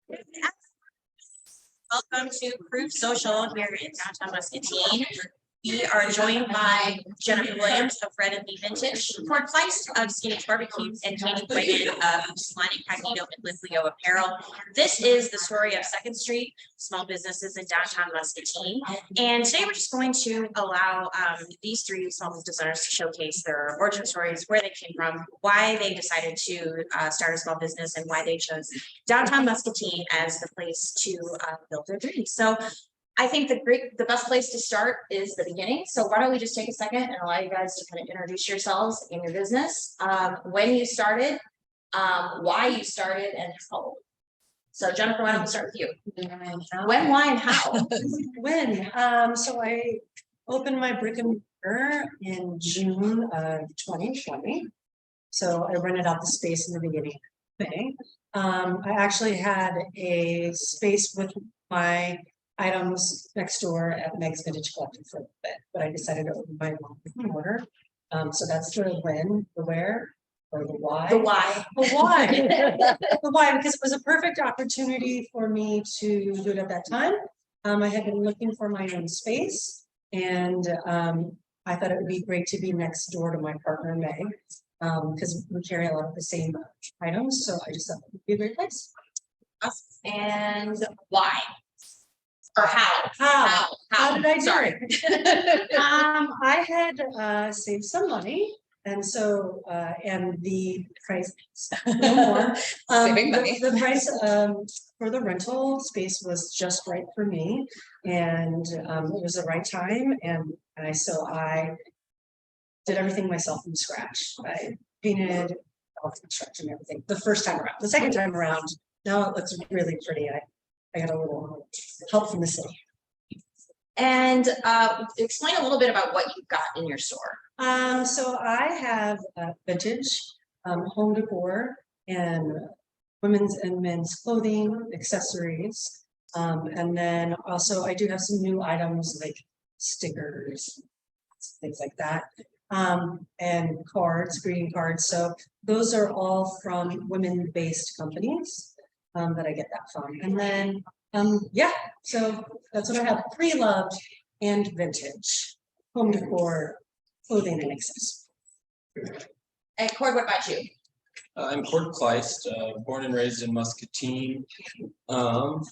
Welcome to Proof Social here in downtown Muscatine. We are joined by Jennifer Williams of Red and Bee Vintage, Cord Kleist of Skinny's Barbecue, and Katie Quagan of Salon Incognito and Live Leo Apparel. This is the story of 2nd Street, small businesses in downtown Muscatine. And today we're just going to allow these 3 small business owners to showcase their origin stories, where they came from, why they decided to start a small business, and why they chose downtown Muscatine as the place to build their dreams. So I think the best place to start is the beginning. So why don't we just take a second and allow you guys to kind of introduce yourselves and your business, when you started, why you started, and how. So Jennifer, why don't we start with you? When, why, and how? When? So I opened my brick and mortar in June of 2020. So I rented out the space in the beginning of May. I actually had a space with my items next door at Meg's Vintage Collective for a bit, but I decided to open my own brick and mortar. So that's the when, the where, or the why. The why. The why. The why, because it was a perfect opportunity for me to do it at that time. I had been looking for my own space, and I thought it would be great to be next door to my partner Meg, because we carry a lot of the same items. So I just thought it would be a great place. And why? Or how? How did I do Sorry. it? I had saved some money, and so and the price no more. Saving money. The price for the rental space was just right for me, and it was the right time, and I did everything myself from scratch. I painted all the construction and everything the first time around. The second time around, now it looks really pretty. I got a little help from the city. And explain a little bit about what you've got in your store. So I have vintage, home decor, and women's and men's clothing, accessories. And then also I do have some new items like stickers, things like that. And cards, greeting cards. So those are all from women-based companies. That I get that from. And then, yeah, so that's what I have: pre-loved and vintage, home decor, clothing, and accessories. And Cord, what about you? I'm Cord Kleist, born and raised in Muscatine. Growing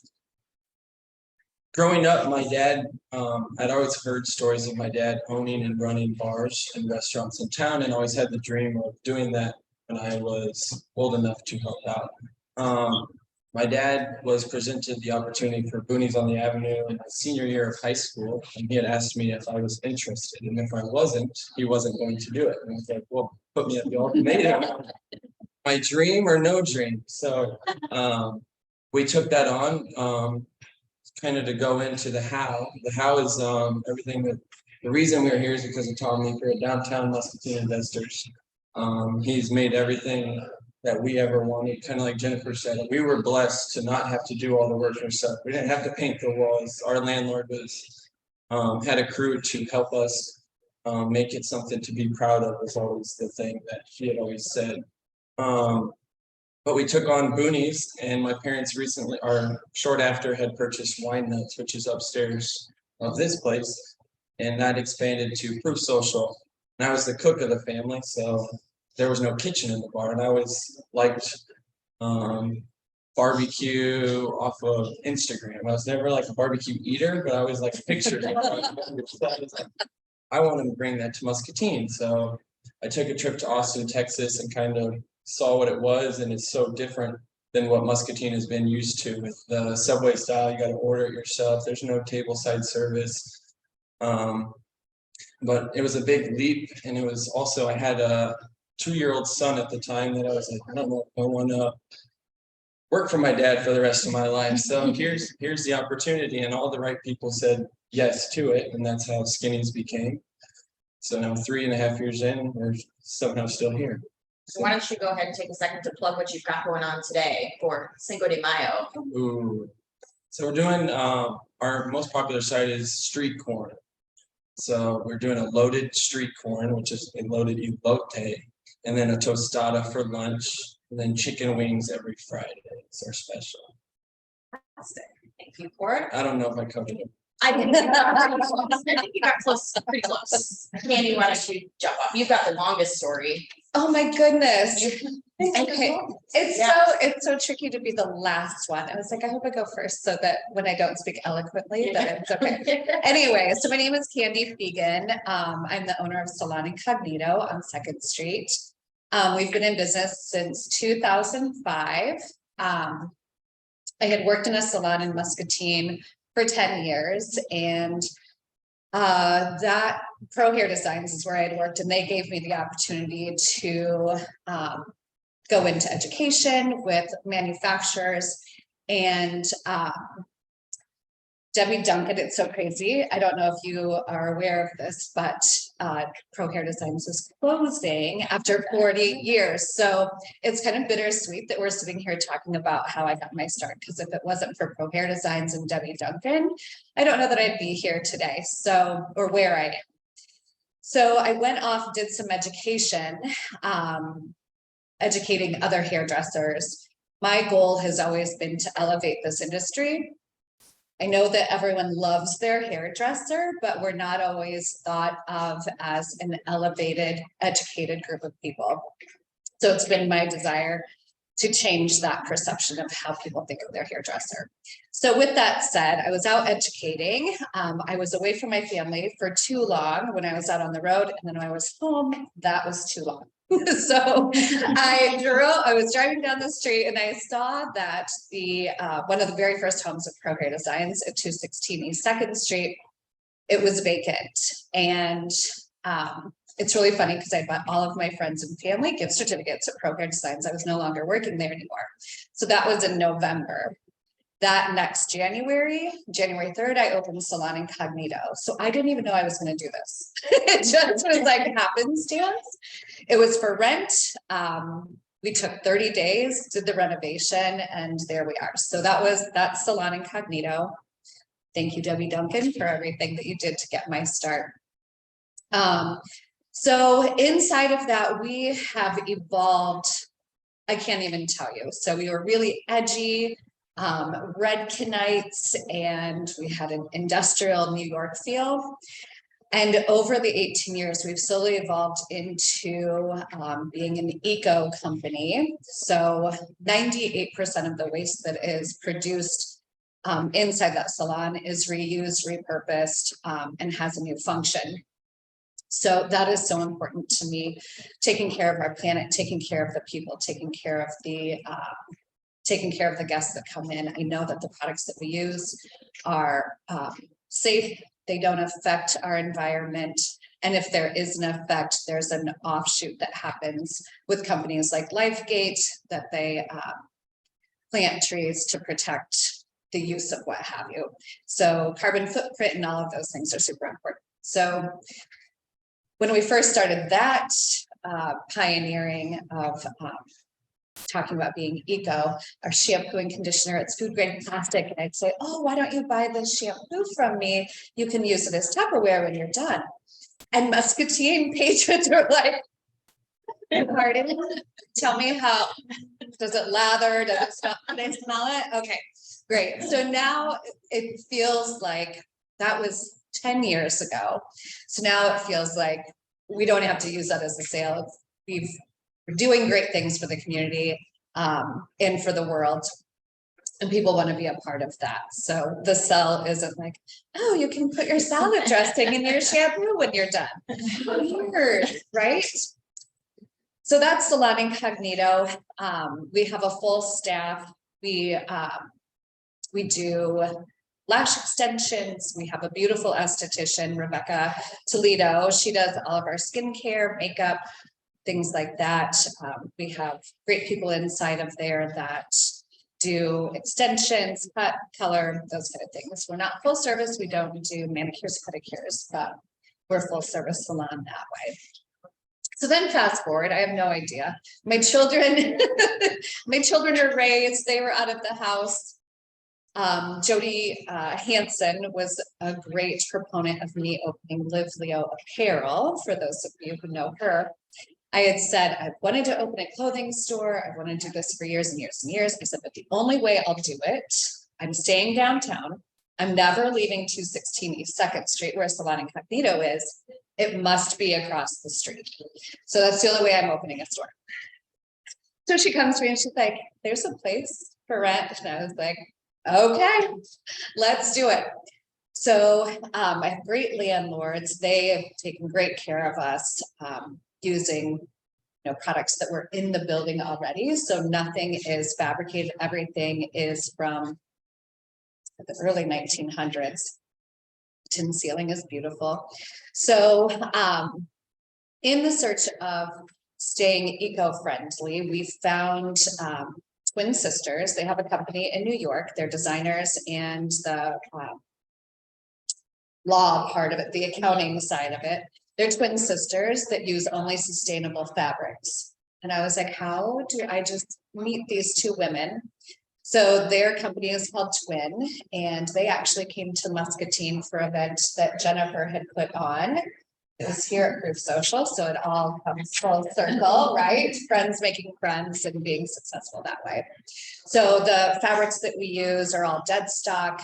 up, my dad, I'd always heard stories of my dad owning and running bars and restaurants in town, and always had the dream of doing that when I was old enough to help out. My dad was presented the opportunity for Boonies on the Avenue in my senior year of high school, and he had asked me if I was interested, and if I wasn't, he wasn't going to do it. And I was like, well, put me at the ultimatum. My dream or no dream. So we took that on, kind of to go into the how. The how is everything that, the reason we're here is because of Tom Meeker at Downtown Muscatine Investors. He's made everything that we ever wanted, kind of like Jennifer said. We were blessed to not have to do all the work ourselves. We didn't have to paint the walls. Our landlord was had a crew to help us make it something to be proud of, was always the thing that she had always said. But we took on Boonies, and my parents recently, or short after, had purchased Wine Nuts, which is upstairs of this place, and that expanded to Proof Social. And I was the cook of the family, so there was no kitchen in the bar, and I always liked barbecue off of Instagram. I was never like a barbecue eater, but I always liked pictures. I wanted to bring that to Muscatine, so I took a trip to Austin, Texas, and kind of saw what it was, and it's so different than what Muscatine has been used to with the subway style. You got to order it yourself. There's no tableside service. But it was a big leap, and it was also, I had a 2-year-old son at the time that I was like, I don't know if I want to work for my dad for the rest of my life. So here's the opportunity, and all the right people said yes to it, and that's how Skinny's became. So now 3.5 years in, we're somehow still here. So why don't you go ahead and take a second to plug what you've got going on today for Cinco de Mayo. Ooh. So we're doing, our most popular side is street corn. So we're doing a loaded street corn, which is a loaded elote, and then a tostada for lunch, and then chicken wings every Friday. It's our special. Thank you, Court. I don't know if I covered it. I think you got close, pretty close. Candy, why don't you jump off? You've got the longest story. Oh my goodness. And Okay. It's so tricky to be the last one. I was like, I hope I go first so that when I don't speak eloquently, that it's okay. Anyway, so my name is Candy Fegan. I'm the owner of Salon Incognito on 2nd Street. We've been in business since 2005. I had worked in a salon in Muscatine for 10 years, and that Pro Hair Designs is where I had worked, and they gave me the opportunity to go into education with manufacturers. And Debbie Duncan, it's so crazy. I don't know if you are aware of this, but Pro Hair Designs is closing after 40 years. So it's kind of bittersweet that we're sitting here talking about how I got my start, because if it wasn't for Pro Hair Designs and Debbie Duncan, I don't know that I'd be here today. So, or where I am. So I went off, did some education, educating other hairdressers. My goal has always been to elevate this industry. I know that everyone loves their hairdresser, but we're not always thought of as an elevated, educated group of people. So it's been my desire to change that perception of how people think of their hairdresser. So with that said, I was out educating. I was away from my family for too long when I was out on the road, and then when I was home, that was too long. So I was driving down the street and I saw that the one of the very first homes of Pro Hair Designs at 216 East 2nd Street, it was vacant. And it's really funny because I bought all of my friends and family gift certificates at Pro Hair Designs. I was no longer working there anymore. So that was in November. That next January 3rd, I opened Salon Incognito. So I didn't even know I was going to do this. It just was like happenstance. It was for rent. We took 30 days, did the renovation, and there we are. So that's Salon Incognito. Thank you, Debbie Duncan, for everything that you did to get my start. So inside of that, we have evolved. I can't even tell you. So we were really edgy. Redkenites, and we had an industrial New York feel. And over the 18 years, we've slowly evolved into being an eco company. So 98% of the waste that is produced inside that salon is reused, repurposed, and has a new function. So that is so important to me, taking care of our planet, taking care of the people, taking care of the guests that come in. I know that the products that we use are safe. They don't affect our environment. And if there is an effect, there's an offshoot that happens with companies like LifeGate, that they plant trees to protect the use of what have you. So carbon footprint and all of those things are super important. So when we first started that pioneering of talking about being eco, our shampoo and conditioner, it's food grade plastic. And I'd say, oh, why don't you buy this shampoo from me? You can use it as Tupperware when you're done. And Muscatine patrons were like, pardon, tell me how, does it lather? Does it smell? Can I smell it? Okay, great. So now it feels like that was 10 years ago. So now it feels like we don't have to use that as a sale. We're doing great things for the community and for the world, and people want to be a part of that. So the sell isn't like, oh, you can put your salad dressing in your shampoo when you're done. Weird, right? So that's Salon Incognito. We have a full staff. We do lash extensions. We have a beautiful esthetician, Rebecca Toledo. She does all of our skincare, makeup, things like that. We have great people inside of there that do extensions, cut, color, those kind of things. We're not full service. We don't do manicures, pedicures, but we're full service salon that way. So then fast forward, I have no idea. My children, my children are raised, they were out of the house. Jody Hansen was a great proponent of me opening Live Leo Apparel, for those of you who know her. I had said I wanted to open a clothing store. I wanted to do this for years and years and years. I said, but the only way I'll do it, I'm staying downtown. I'm never leaving 216 East Second Street where Salon Incognito is. It must be across the street. So that's the only way I'm opening a store. So she comes to me and she's like, there's a place for rent. And I was like, okay, let's do it. So I have great landlords. They have taken great care of us using products that were in the building already. So nothing is fabricated. Everything is from the early 1900s. Tin ceiling is beautiful. So in the search of staying eco-friendly, we found twin sisters. They have a company in New York. They're designers and the law part of it, the accounting side of it. They're twin sisters that use only sustainable fabrics. And I was like, how do I just meet these two women? So their company is called Twin, and they actually came to Muscatine for an event that Jennifer had put on. It was here at Proof Social, so it all comes full circle, right? Friends making friends and being successful that way. So the fabrics that we use are all dead stock.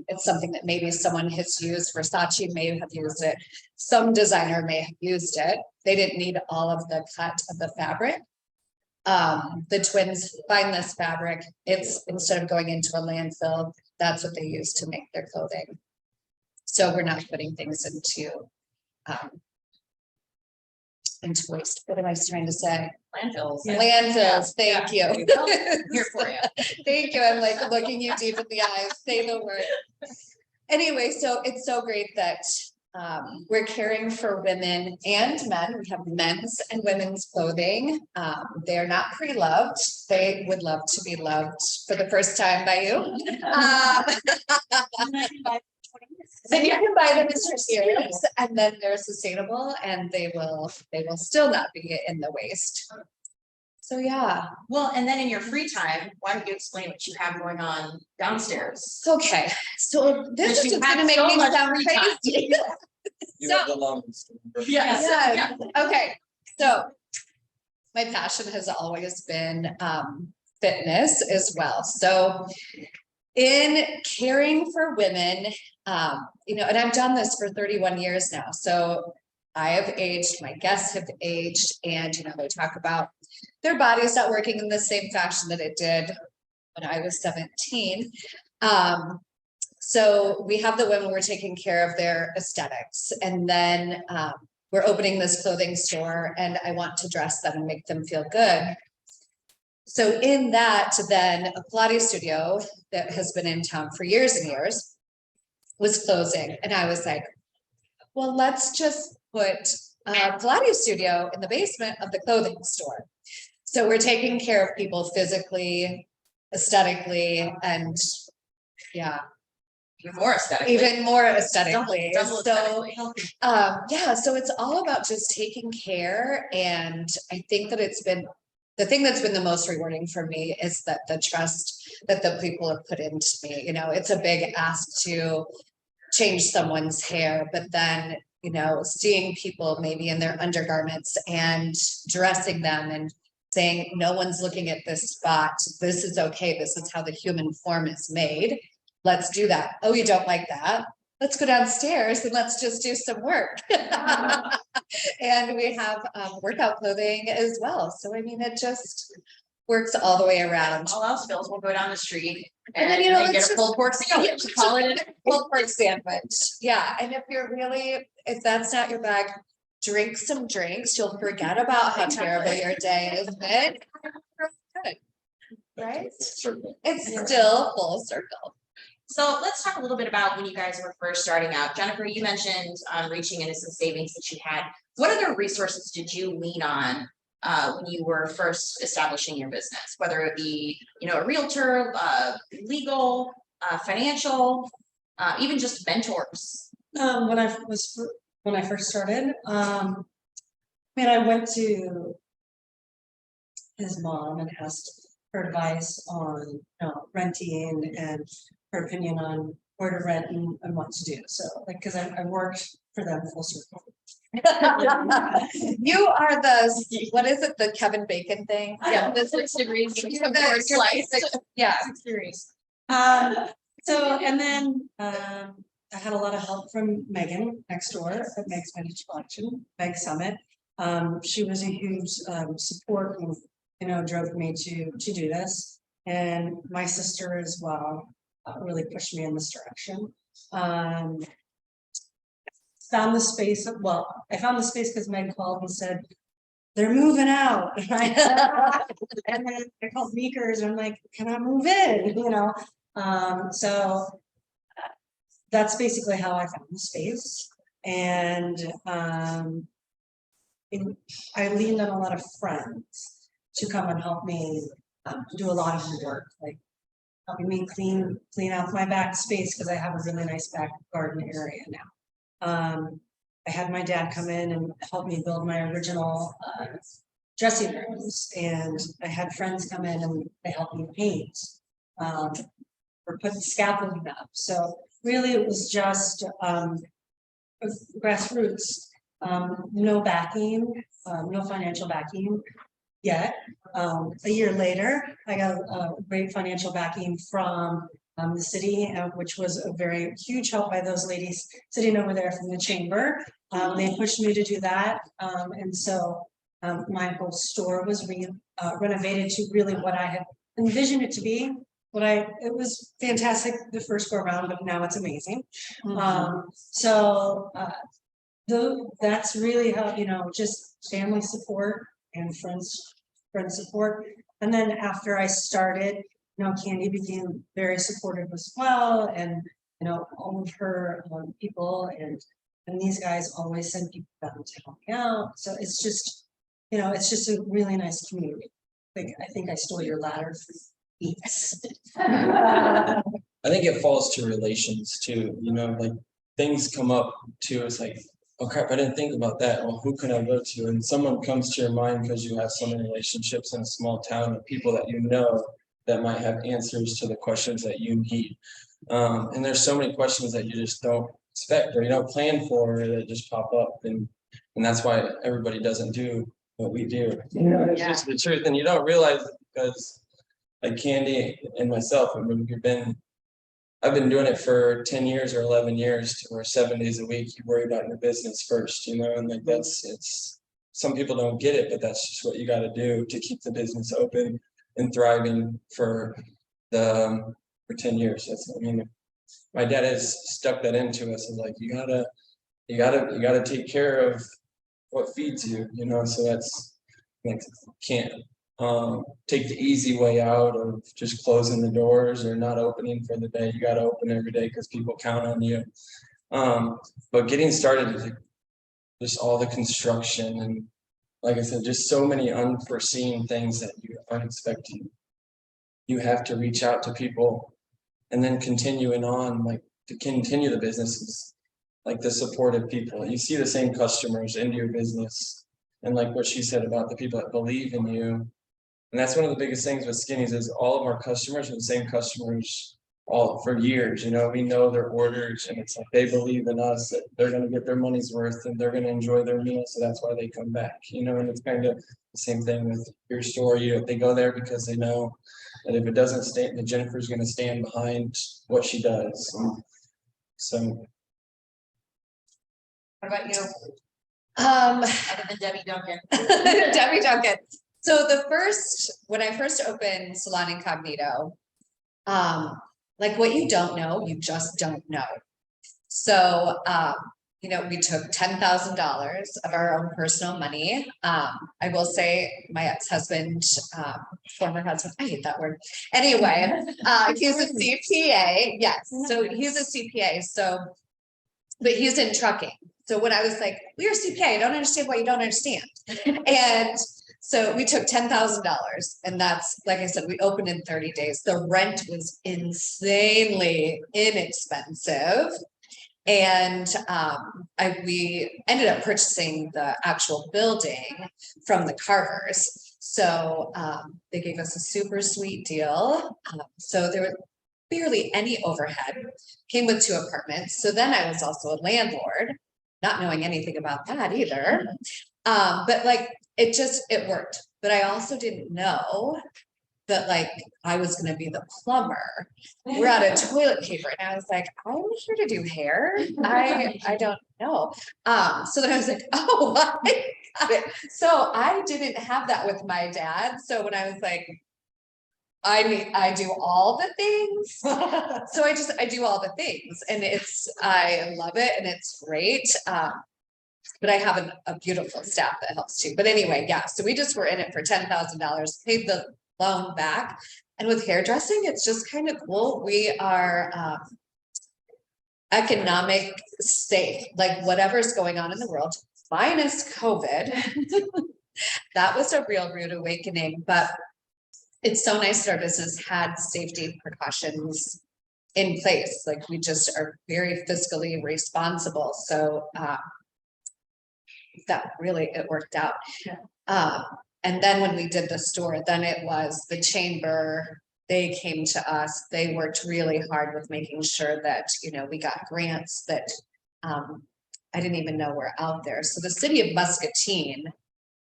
It's something that maybe someone has used. Versace may have used it. Some designer may have used it. They didn't need all of the cut of the fabric. The twins find this fabric. It's instead of going into a landfill, that's what they use to make their clothing. So we're not putting things into waste. What am I trying to say? Landfills. Landfills, thank you. Here for you. Thank you. I'm like looking you deep in the eyes, say the word. Anyway, so it's so great that we're caring for women and men. We have men's and women's clothing. They're not pre-loved. They would love to be loved for the first time by you. Then you can buy them as your years, and then they're sustainable, and they will still not be in the waste. So yeah. Well, and then in your free time, why don't you explain what you have going on downstairs? Okay, so this is You just have gonna make so me much sound free time. crazy. You So- have the longest. Yes. Yeah. Okay, so my passion has always been fitness as well. So in caring for women, and I've done this for 31 years now. So I have aged, my guests have aged, and they talk about their bodies not working in the same fashion that it did when I was 17. So we have the women, we're taking care of their aesthetics, and then we're opening this clothing store, and I want to dress them and make them feel good. So in that, then a Pilates studio that has been in town for years and years was closing. And I was like, well, let's just put a Pilates studio in the basement of the clothing store. So we're taking care of people physically, aesthetically, and yeah, even more aesthetically. Double So aesthetically healthy. so it's all about just taking care. And I think that the thing that's been the most rewarding for me is that the trust that the people have put into me. It's a big ask to change someone's hair, but then, seeing people maybe in their undergarments and dressing them and saying, no one's looking at this spot. This is okay. This is how the human form is made. Let's do that. Oh, you don't like that? Let's go downstairs and let's just do some work. And we have workout clothing as well. So, it just works all the way around. All else fails, we'll go down the street And then, and it's get a pulled pork sandwich. Call it a pulled pork sandwich. Yeah. And if that's not your bag, drink some drinks. You'll forget about how terrible your day is. Good. Right? It's still full circle. So let's talk a little bit about when you guys were first starting out. Jennifer, you mentioned reaching into some savings that you had. What other resources did you lean on when you were first establishing your business? Whether it be, a realtor, legal, financial, even just mentors. When I first started, I went to his mom and asked her advice on renting and her opinion on where to rent and what to do. So because I worked for them full circle. You are what is it, the Kevin Bacon thing? Yeah, the 6 degrees. Slice. Yeah. 6 degrees. So, and then, I had a lot of help from Megan next door at Meg's Vintage Collection, Meg Summit. She was a huge, support and, drove me to do this. And my sister as well, really pushed me in this direction. Found the space, well, I found the space because Meg called and said, they're moving out. And then I called Meekers and I'm like, can I move in, so that's basically how I found the space. And I leaned on a lot of friends to come and help me do a lot of the work, like helping me clean out my back space because I have a really nice back garden area now. I had my dad come in and help me build my original dressing rooms, and I had friends come in and they helped me paint or put the scaffolding up. So really it was just grassroots, no backing, no financial backing yet. A year later, I got a great financial backing from the city, which was a very huge help by those ladies sitting over there from the chamber. They pushed me to do that. And so my whole store was renovated to really what I had envisioned it to be. It was fantastic the first go around, but now it's amazing. So that's really how, just family support and friend support. And then after I started, Candy became very supportive as well. And, all of her people and these guys always send people down to help me out. So it's just, it's just a really nice community. I think I stole your ladder for eats. I think it falls to relations too, like things come up to us like, oh crap, I didn't think about that. Well, who can I go to? And someone comes to your mind because you have so many relationships in a small town of people that that might have answers to the questions that you need. And there's so many questions that you just don't expect or you don't plan for that just pop up. And that's why everybody doesn't do what we do. It's just the truth. And you don't realize it because like Candy and myself, I mean, I've been doing it for 10 years or 11 years to where 7 days a week you worry about your business first, and like it's some people don't get it, but that's just what you got to do to keep the business open and thriving for 10 years. That's, I mean, my dad has stuck that into us, is like you gotta take care of what feeds you, so that's like can't take the easy way out of just closing the doors or not opening for the day. You got to open every day because people count on you. But getting started is just all the construction and like I said, just so many unforeseen things that you aren't expecting. You have to reach out to people and then continuing on, like to continue the businesses, like the supportive people. You see the same customers into your business. And like what she said about the people that believe in you. And that's one of the biggest things with Skinnies is all of our customers are the same customers all for years. We know their orders and it's like they believe in us that they're going to get their money's worth and they're going to enjoy their meal. So that's why they come back, and it's kind of the same thing with your store. They go there because they know that if it doesn't stay, that Jennifer's going to stand behind what she does. So. What about you? Other than Debbie Duncan. Debbie Duncan. So when I first opened Salon Incognito, like what you don't know, you just don't know. So, we took $10,000 of our own personal money. I will say my ex-husband, former husband, I hate that word. Anyway, he's a CPA. Yes. So he's a CPA. So, but he's in trucking. So when I was like, we're CPA, I don't understand why you don't understand. And so we took $10,000 and that's, like I said, we opened in 30 days. The rent was insanely inexpensive. And we ended up purchasing the actual building from the Carters. So they gave us a super sweet deal. So there was barely any overhead, came with 2 apartments. So then I was also a landlord, not knowing anything about that either. But like, it worked. But I also didn't know that like I was gonna be the plumber. We're out of toilet paper and I was like, I'm here to do hair. I don't know. So then I was like, oh, I got it. So I didn't have that with my dad. So when I was like, I do all the things. So I do all the things and I love it and it's great. But I have a beautiful staff that helps too. But anyway, yeah, so we just were in it for $10,000, paid the loan back. And with hairdressing, it's just kind of cool. We are economic safe, like whatever's going on in the world, minus COVID. That was a real rude awakening, but it's so nice that our business had safety precautions in place. Like we just are very fiscally responsible. So that really, it worked out. And then when we did the store, then it was the chamber, they came to us, they worked really hard with making sure that, you know, we got grants that I didn't even know were out there. So the city of Muscatine,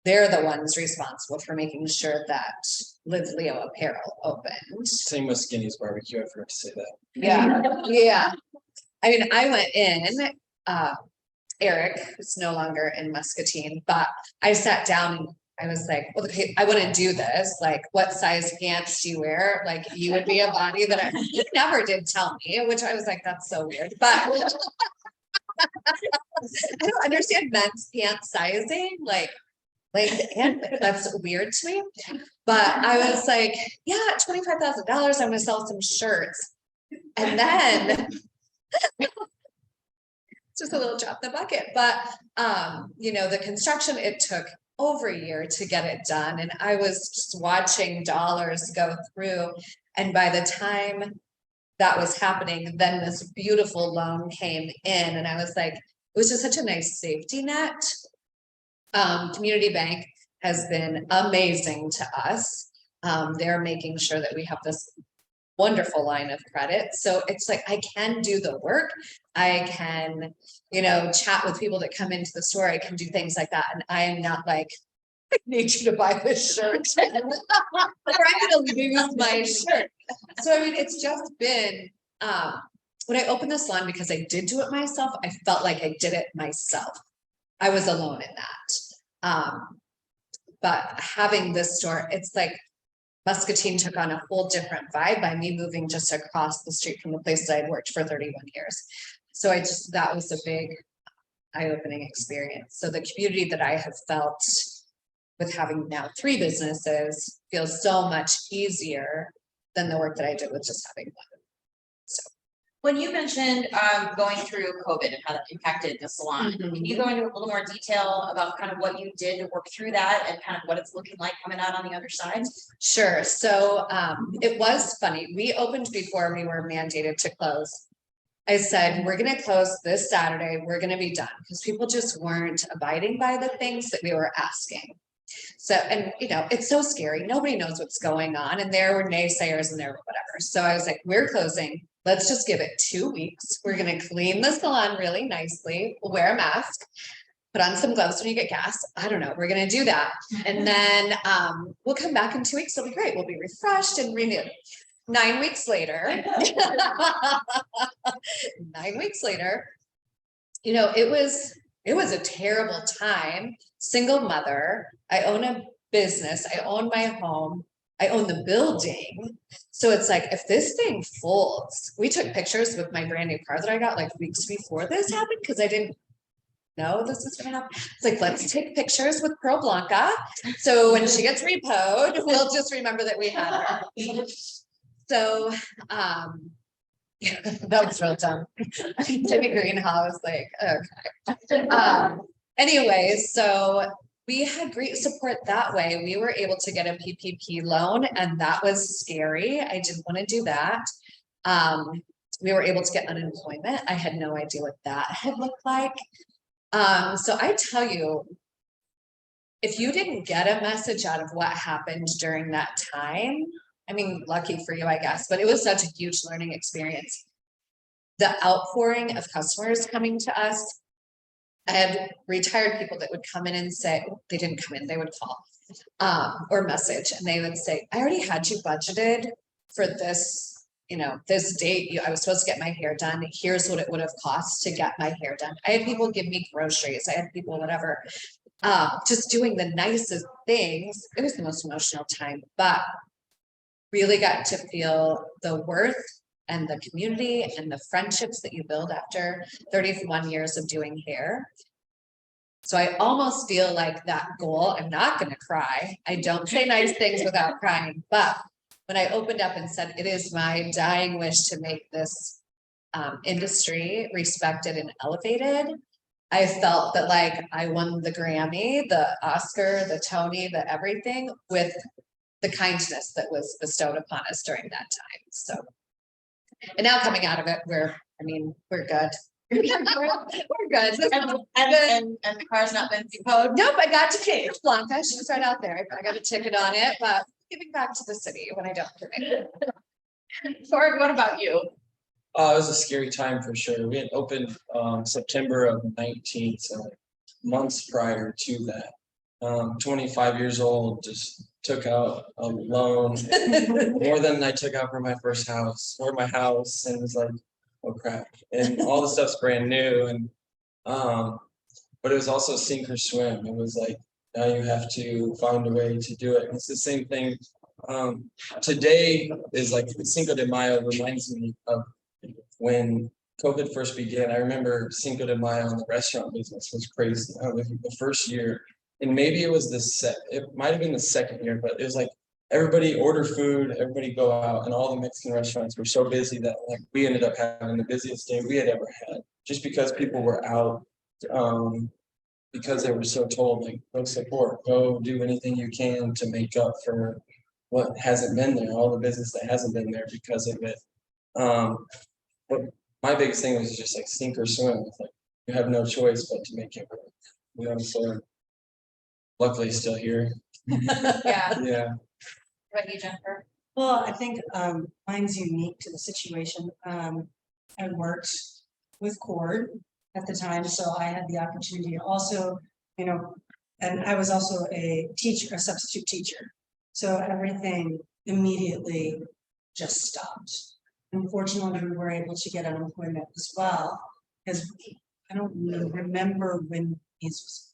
they're the ones responsible for making sure that Live Leo Apparel opened. Same with Skinny's Barbecue, I forgot to say that. Yeah, yeah. I mean, I went in, Eric, who's no longer in Muscatine, but I sat down and I was like, well, okay, I wouldn't do this. Like, what size pants do you wear? Like, you would be a body that he never did tell me, which I was like, that's so weird. But I don't understand men's pants sizing, like and that's weird to me. But I was like, yeah, $25,000, I'm gonna sell some shirts. And then just a little drop in the bucket. But you know, the construction, it took over a year to get it done. And I was just watching dollars go through. And by the time that was happening, then this beautiful loan came in. And I was like, it was just such a nice safety net. Community Bank has been amazing to us. They're making sure that we have this wonderful line of credit. So it's like, I can do the work. I can, you know, chat with people that come into the store. I can do things like that. And I am not like, I need you to buy this shirt or I'm going to lose my shirt. So, I mean, it's just been, when I opened the salon, because I did do it myself, I felt like I did it myself. I was alone in that. But having this store, it's like Muscatine took on a whole different vibe by me moving just across the street from the place that I'd worked for 31 years. So that was a big eye-opening experience. So the community that I have felt with having now 3 businesses feels so much easier than the work that I did with just having one. So. When you mentioned going through COVID and how that impacted the salon, can you go into a little more detail about kind of what you did to work through that and kind of what it's looking like coming out on the other side? Sure. So it was funny. We opened before we were mandated to close. I said, we're going to close this Saturday. We're going to be done because people just weren't abiding by the things that we were asking. So, and you know, it's so scary. Nobody knows what's going on. And there were naysayers and there were whatever. So I was like, we're closing. Let's just give it 2 weeks. We're going to clean the salon really nicely. We'll wear a mask, put on some gloves when you get gas. I don't know. We're going to do that. And then we'll come back in 2 weeks. It'll be great. We'll be refreshed and renewed. 9 weeks later, 9 weeks later, you know, it was a terrible time. Single mother. I own a business. I own my home. I own the building. So it's like, if this thing folds, we took pictures with my brand new car that I got like weeks before this happened because I didn't know this was gonna happen. It's like, let's take pictures with Pearl Blanca. So when she gets repoed, we'll just remember that we had her. So that was real dumb. Jimmy Greenhow was like, okay. Anyways, so we had great support that way. We were able to get a PPP loan and that was scary. I didn't want to do that. We were able to get unemployment. I had no idea what that had looked like. So I tell you, if you didn't get a message out of what happened during that time, I mean, lucky for you, I guess, but it was such a huge learning experience. The outpouring of customers coming to us. I had retired people that would come in and say, they didn't come in, they would call. or message, and they would say, I already had you budgeted for this, this date, I was supposed to get my hair done. Here's what it would have cost to get my hair done. I had people give me groceries. I had people, whatever, just doing the nicest things. It was the most emotional time, but really got to feel the worth and the community and the friendships that you build after 31 years of doing hair. So I almost feel like that goal, I'm not going to cry. I don't say nice things without crying, but when I opened up and said, it is my dying wish to make this industry respected and elevated, I felt that like I won the Grammy, the Oscar, the Tony, the everything with the kindness that was bestowed upon us during that time. So, and now coming out of it, we're good. We're good. And the car's not been repoed. Nope, I got to pay Blanca. She's right out there. I got a ticket on it, but giving back to the city when I don't. Ford, what about you? It was a scary time for sure. We had opened September of 19, so like months prior to that. 25 years old, just took out a loan more than I took out for my first house or my house, and it was like, oh crap, and all the stuff's brand new, and but it was also sink or swim. It was like, now you have to find a way to do it. And it's the same thing. Today is like Cinco de Mayo reminds me of when COVID first began. I remember Cinco de Mayo in the restaurant business was crazy. The first year, and maybe it was it might have been the second year, but it was like everybody order food, everybody go out, and all the Mexican restaurants were so busy that like we ended up having the busiest day we had ever had, just because people were out, because they were so told, like, go support, go do anything you can to make up for what hasn't been there, all the business that hasn't been there because of it. But my biggest thing was just like sink or swim. It's like you have no choice but to make it work. So luckily still here. Yeah. Yeah. What about you, Jennifer? Well, I think mine's unique to the situation. I worked with Cord at the time, so I had the opportunity to also, and I was also a teacher, a substitute teacher. So everything immediately just stopped. Unfortunately, we were able to get unemployment as well, because I don't remember when these was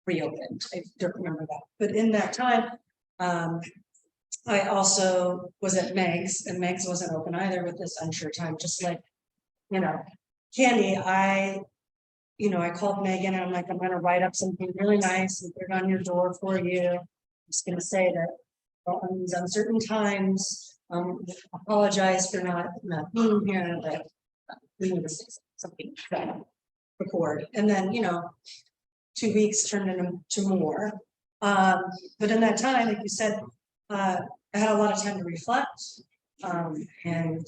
reopened. I don't remember that. But in that time, I also was at Meg's, and Meg's wasn't open either with this unsure time, just like, Candy, I called Megan and I'm like, I'm gonna write up something really nice and put it on your door for you. I'm just gonna say that on these uncertain times, apologize for not being here, but we need to say something to record. And then, 2 weeks turned into more. But in that time, like you said, I had a lot of time to reflect. And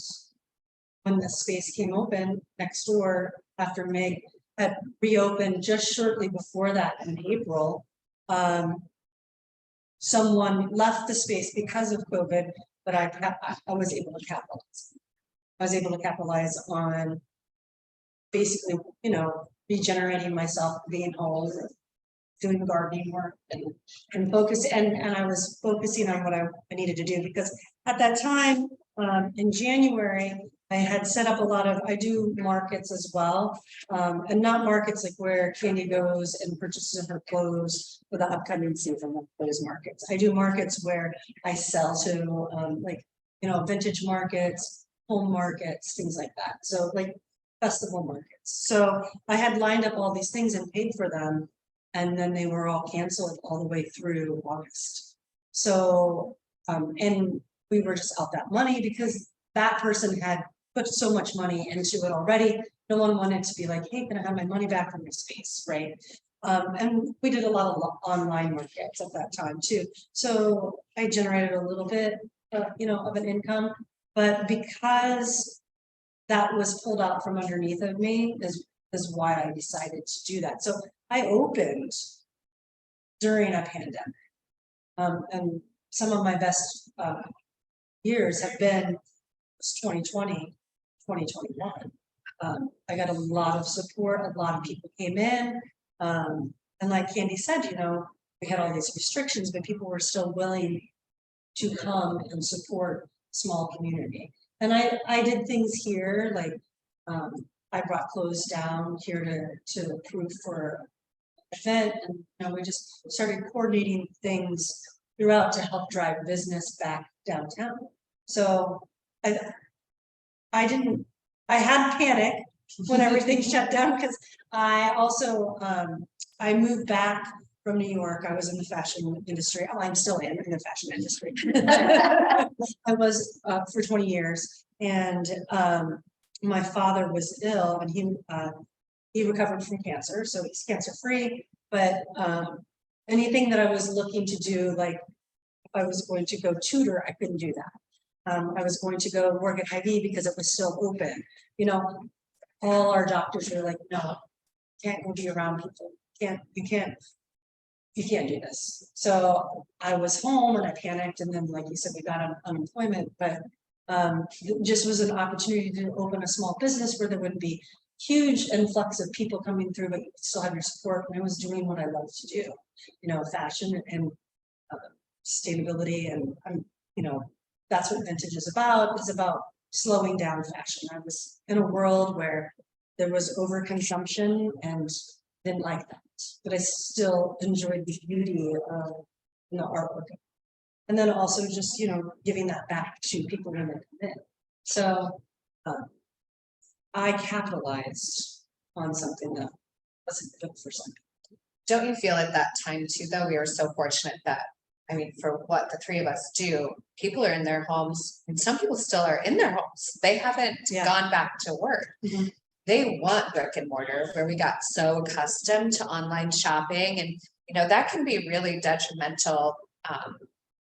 when the space came open next door after Meg had reopened just shortly before that in April, someone left the space because of COVID, but I was able to capitalize. I was able to capitalize on basically, regenerating myself, being home, doing gardening work and focus. And I was focusing on what I needed to do, because at that time, in January, I had set up I do markets as well, and not markets like where Candy goes and purchases her clothes for the upcoming season of those markets. I do markets where I sell to, vintage markets, home markets, things like that. So like festival markets. So I had lined up all these things and paid for them, and then they were all canceled all the way through August. So, and we were just out that money because that person had put so much money into it already. No one wanted to be like, hey, can I have my money back from your space, right? And we did a lot of online markets at that time too. So I generated a little bit, of an income, but because that was pulled out from underneath of me is why I decided to do that. So I opened during a pandemic, and some of my best years have been 2020, 2021. I got a lot of support, a lot of people came in, and like Candy said, we had all these restrictions, but people were still willing to come and support small community. And I did things here, like, I brought clothes down here to approve for an event, and, you know, we just started coordinating things throughout to help drive business back downtown. So I had panic when everything shut down, because I also, I moved back from New York. I was in the fashion industry. Oh, I'm still in the fashion industry. I was for 20 years, and my father was ill, and he recovered from cancer, so he's cancer free. But anything that I was looking to do, like if I was going to go tutor, I couldn't do that. I was going to go work at Hy-Vee because it was still open. You know, all our doctors were like, no, can't go be around people. You can't do this. So I was home and I panicked, and then, like you said, we got unemployment, but it just was an opportunity to open a small business where there wouldn't be huge influx of people coming through, but you still have your support. And I was doing what I love to do, you know, fashion and sustainability, and you know, that's what vintage is about. It's about slowing down fashion. I was in a world where there was overconsumption and didn't like that, but I still enjoyed the beauty of, you know, artwork. And then also just, you know, giving that back to people when they come in. So I capitalized on something that wasn't good for some people. Don't you feel at that time too, though, we were so fortunate that, I mean, for what the three of us do, people are in their homes, and some people still are in their homes. They haven't gone back to work. Mhm. They want brick and mortar, where we got so accustomed to online shopping, and you know, that can be really detrimental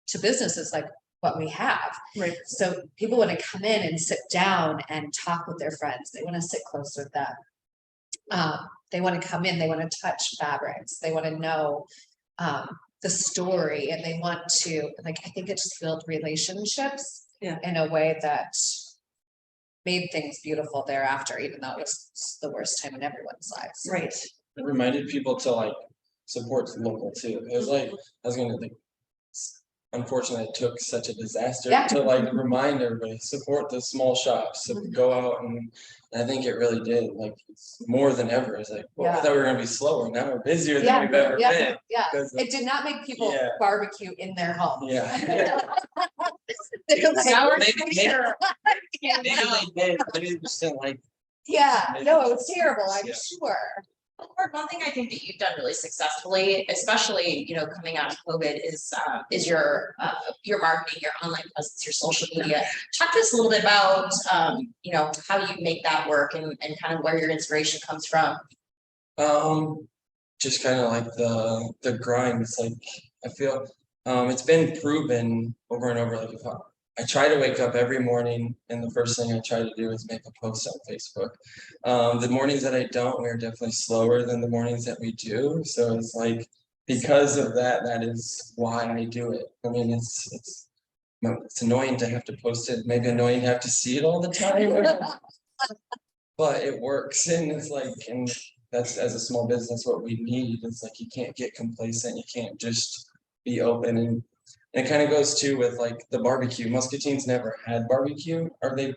to businesses like what we have. Right. So people want to come in and sit down and talk with their friends. They want to sit close with them. They want to come in, they want to touch fabrics, they want to know the story, and they want to, like, I think it just built relationships in a way that made things beautiful thereafter, even though it was the worst time in everyone's lives. Right. It reminded people to like support local too. It was like, I was gonna think, unfortunately, it took such a disaster to like remind everybody, support the small shops, so go out, and I think it really did, like, it's more than ever. It's like, well, I thought we were gonna be slower, now we're busier than we've ever been. Yeah, because of- it did not make people barbecue in their home. Yeah. They're like, Now we're Maybe- sure. Maybe they did, but it just didn't like. no, it was terrible, I'm Yeah. sure. Or one thing I think that you've done really successfully, especially, you know, coming out of COVID, is your marketing, your online presence, your social media. Talk to us a little bit about, you know, how you make that work, and kind of where your inspiration comes from. Just kind of like the grind. It's like, I feel, it's been proven over and over. Like, if I try to wake up every morning, and the first thing I try to do is make a post on Facebook. The mornings that I don't, we're definitely slower than the mornings that we do. So it's like, because of that, that is why I do it. I mean, it's annoying to have to post it, maybe annoying to have to see it all the time. But it works, and it's like, and that's, as a small business, what we need. It's like, you can't get complacent, you can't just be open. And it kind of goes too with like the barbecue. Muscatine's never had barbecue, or they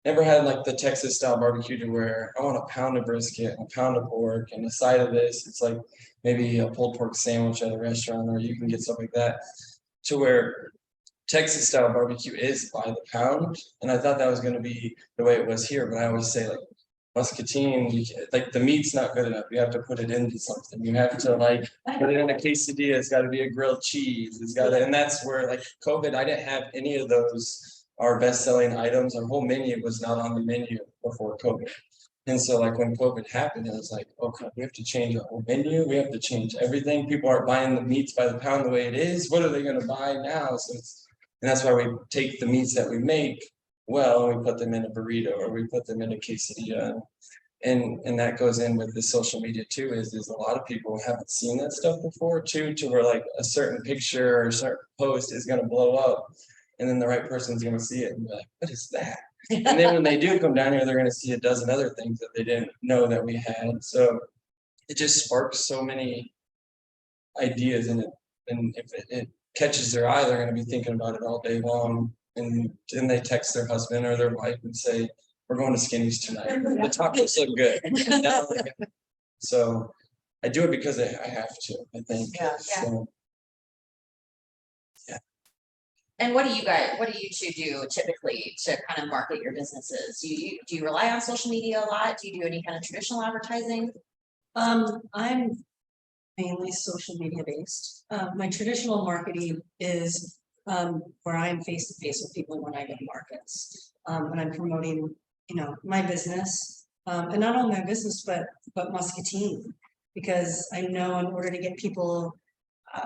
never had like the Texas style barbecue, to where I want a pound of brisket and a pound of pork and a side of this. It's like maybe a pulled pork sandwich at a restaurant, or you can get stuff like that, to where Texas style barbecue is by the pound. And I thought that was going to be the way it was here, but I always say, like, Muscatine, like, the meat's not good enough. You have to put it into something. You have to like put it in a quesadilla. It's got to be a grilled cheese. It's got to, and that's where, like, COVID, I didn't have any of those, our best-selling items. Our whole menu was not on the menu before COVID. And so, like, when COVID happened, it was like, okay, we have to change our whole menu. We have to change everything. People aren't buying the meats by the pound the way it is. What are they going to buy now? So and that's why we take the meats that we make well, and we put them in a burrito, or we put them in a quesadilla. And that goes in with the social media too, is a lot of people haven't seen that stuff before too, to where like a certain picture or a certain post is going to blow up, and then the right person's going to see it and be like, what is that? And then when they do come down here, they're going to see a dozen other things that they didn't know that we had. So it just sparks so many ideas in it. And if it catches their eye, they're gonna be thinking about it all day long. And then they text their husband or their wife and say, we're going to Skinny's tonight. The tacos look good. So I do it because I have to, I think. Yeah. So, And what do you two do typically to kind of market your businesses? Do you rely on social media a lot? Do you do any kind of traditional advertising? I'm mainly social media based. My traditional marketing is where I'm face to face with people when I go to markets. And I'm promoting, my business, and not only my business, but Muscatine, because I know in order to get people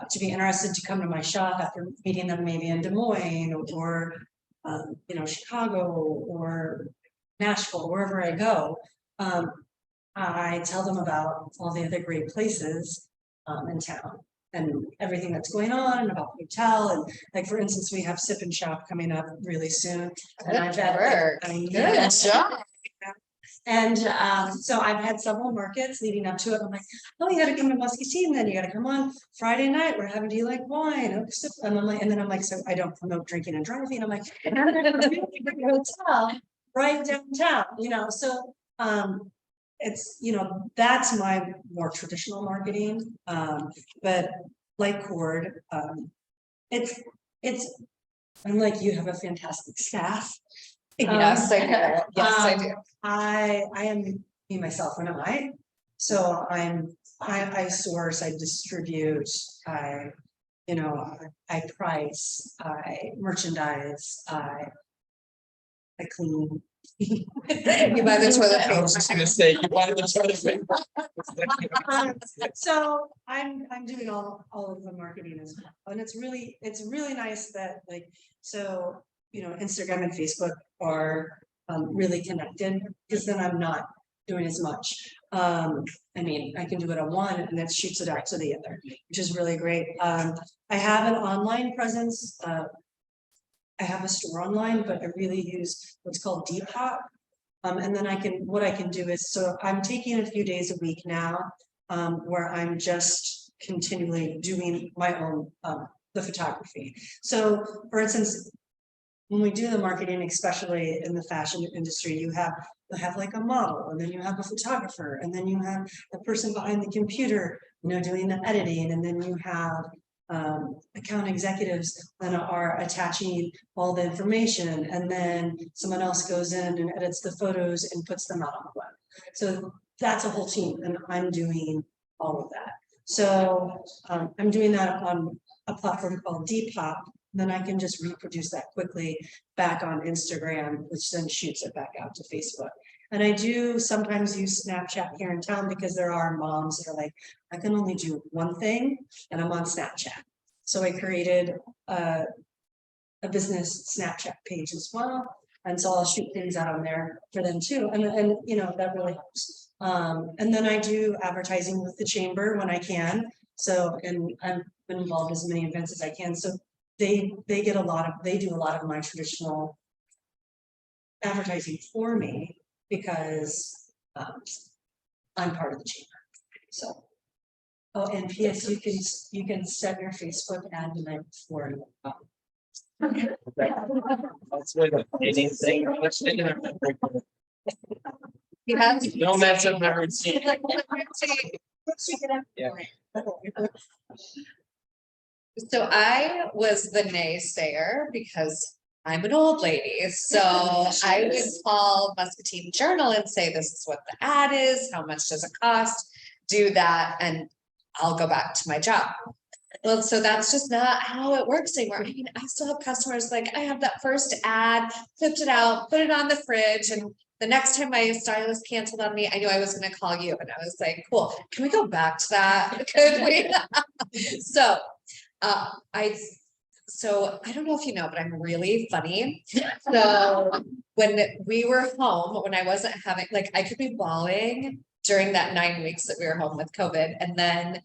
to be interested to come to my shop after meeting them maybe in Des Moines or Chicago or Nashville, wherever I go, I tell them about all the other great places in town and everything that's going on and about the hotel. And like, for instance, we have Sip and Shop coming up really soon. And I've had Good job. And so I've had several markets leading up to it. I'm like, oh, you gotta come to Muscatine, then you gotta come on Friday night. We're having, do you like wine? And I'm like, and then I'm like, so I don't promote drinking and driving. I'm like, and I'm gonna have a really great hotel right downtown, so it's, that's my more traditional marketing. But like Cord, it's unlike you have a fantastic staff. Yes, I do. Yes, I do. I am me myself when I. So I source, I distribute, I price, I merchandise, I clean. You buy the toilet I was paper. just gonna say, you wanted to try to make. So I'm doing all of the marketing as well. And it's really nice that Instagram and Facebook are really connected, because then I'm not doing as much. I can do it on one and that shoots it out to the other, which is really great. I have an online presence. I have a store online, but I really use what's called Depop. And then what I can do is, so I'm taking a few days a week now, where I'm just continually doing my own, the photography. So for instance, when we do the marketing, especially in the fashion industry, you have like a model, and then you have a photographer, and then you have the person behind the computer, doing the editing, and then you have account executives that are attaching all the information, and then someone else goes in and edits the photos and puts them out on the web. So that's a whole team, and I'm doing all of that. So I'm doing that on a platform called Depop. Then I can just reproduce that quickly back on Instagram, which then shoots it back out to Facebook. And I do sometimes use Snapchat here in town, because there are moms that are like, I can only do one thing and I'm on Snapchat. So I created a business Snapchat page as well. And so I'll shoot things out on there for them too. And that really helps. And then I do advertising with the chamber when I can. So, and I've been involved in as many events as I can. So they do a lot of my traditional advertising for me, because I'm part of the chamber. So, oh, and PS, you can set your Facebook ad the night before. That's where the dating thing. You have No mess up my routine. Yeah. So I was the naysayer because I'm an old lady. So I would call Muscatine Journal and say, this is what the ad is, how much does it cost? Do that, and I'll go back to my job. Well, so that's just not how it works anymore. I still have customers like, I have that first ad, flipped it out, put it on the fridge, and the next time my stylist canceled on me, I knew I was gonna call you, and I was like, cool, can we go back to that? Could we? So I don't know if you know, but I'm really funny. So when we were home, when I wasn't having, I could be bawling during that 9 weeks that we were home with COVID. And then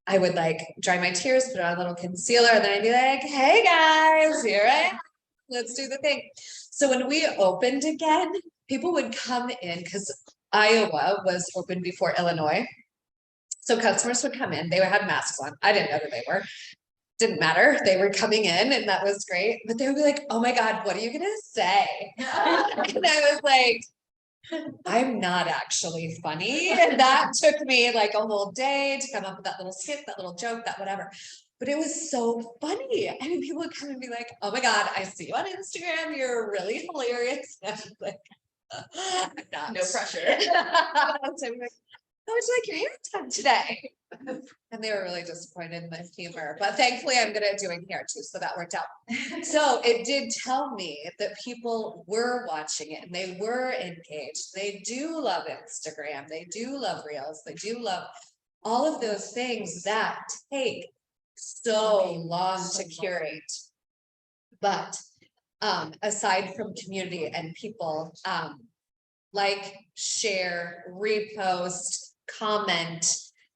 I would dry my tears, put on a little concealer, and then I'd be like, hey guys, here I am. Let's do the thing. So when we opened again, people would come in, because Iowa was open before Illinois. So customers would come in, they would have masks on. I didn't know who they were. Didn't matter. They were coming in and that was great. But they would be like, oh my God, what are you gonna say? And I was like, I'm not actually funny. And that took me like a whole day to come up with that little skit, that little joke, that whatever. But it was so funny. I mean, people would come and be like, oh my God, I see you on Instagram. You're really hilarious. And I'm like, I'm not. No pressure. So I'm like, how would you like your hair done today? And they were really disappointed in my humor, but thankfully I'm good at doing hair too, so that worked out. So it did tell me that people were watching it and they were engaged. They do love Instagram. They do love Reels. They do love all of those things that take so long to curate. But aside from community and people, like, share, repost, comment,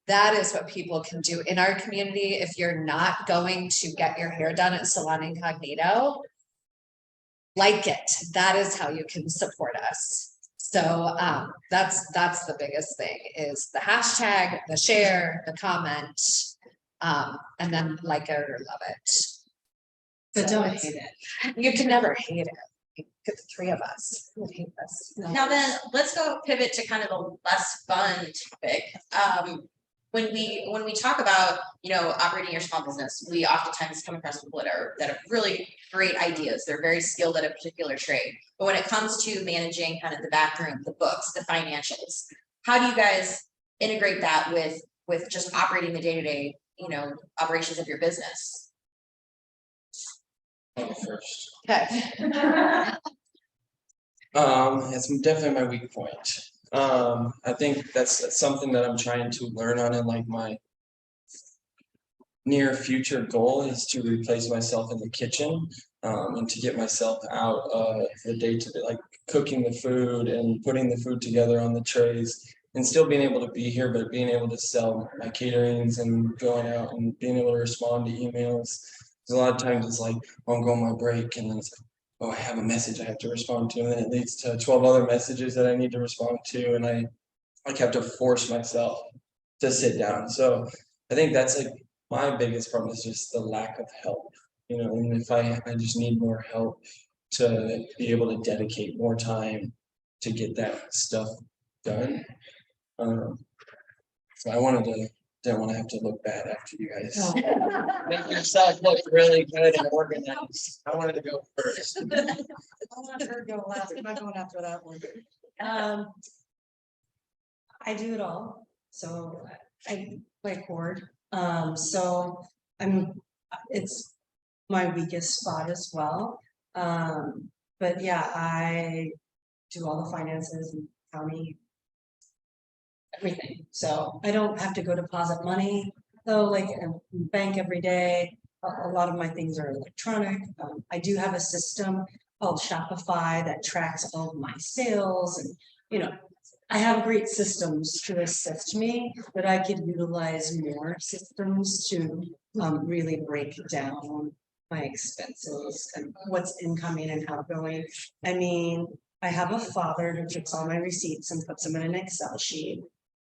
that is what people can do in our community. If you're not going to get your hair done at Salon Incognito, like it. That is how you can support us. So that's the biggest thing is the hashtag, the share, the comment, and then like it or love it. But So don't it's- hate it. You can never hate it. Get the three of us. Who would hate this? Now then, let's go pivot to kind of a less fun topic. When we talk about, operating your small business, we oftentimes come across people that have really great ideas. They're very skilled at a particular trade. But when it comes to managing kind of the backroom, the books, the financials, how do you guys integrate that with just operating the day-to-day, operations of your business? First. Okay. It's definitely my weak point. I think that's something that I'm trying to learn on, and like my near future goal is to replace myself in the kitchen, and to get myself out of the day-to-day, like cooking the food and putting the food together on the trays, and still being able to be here, but being able to sell my caterings and going out and being able to respond to emails. Because a lot of times it's like, oh, I'm going on my break, and then it's like, oh, I have a message I have to respond to, and then it leads to 12 other messages that I need to respond to, and I have to force myself to sit down. So I think that's like my biggest problem is just the lack of help, and if I just need more help to be able to dedicate more time to get that stuff done. So didn't want to have to look bad after you guys. Make yourself look really good and organized. I wanted to go first. I'll let her go last. I'm not going after that one. I do it all. So I play chord. So it's my weakest spot as well. But yeah, I do all the finances and county, everything. So I don't have to go deposit money though, like bank every day. A lot of my things are electronic. I do have a system called Shopify that tracks all of my sales, and I have great systems to assist me, but I could utilize more systems to really break down my expenses and what's incoming and outgoing. I mean, I have a father who takes all my receipts and puts them in an Excel sheet.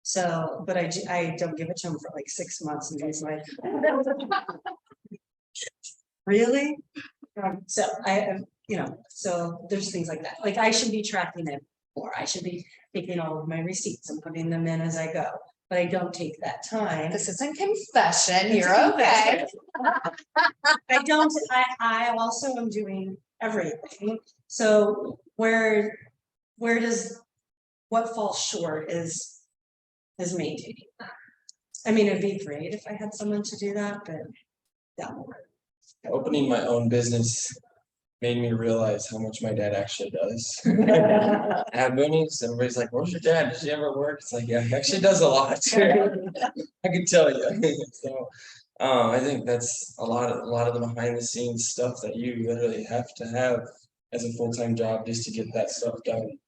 So, but I don't give it to him for like 6 months, and he's like, really? So so there's things like that. Like I should be tracking it more. I should be taking all of my receipts and putting them in as I go, but I don't take that time. This isn't confession. It's You're a okay. I don't, I also am doing everything. So where does, what falls short is maintaining that. I mean, it'd be great if I had someone to do that, but that won't work. Opening my own business made me realize how much my dad actually does. At Mooney's, everybody's like, "Where's your dad? Does he ever work?" It's like, yeah, he actually does a lot. I can tell you. So, I think that's a lot of the behind the scenes stuff that you literally have to have as a full-time job just to get that stuff done.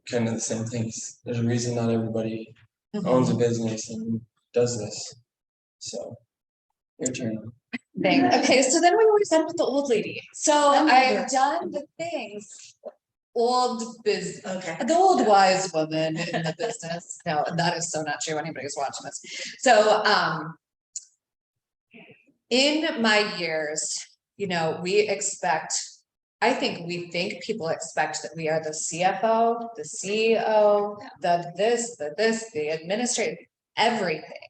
Kind of the same things. There's a reason not everybody owns a business and does this. So, your turn. Okay, so then we were done with the old lady. So I'm older. I've done the things Okay. the old wise woman in the business. No, that is so not true. Anybody who's watching this. So, in my years, you know, I think people expect that we are the CFO, the CEO, the administrative, everything.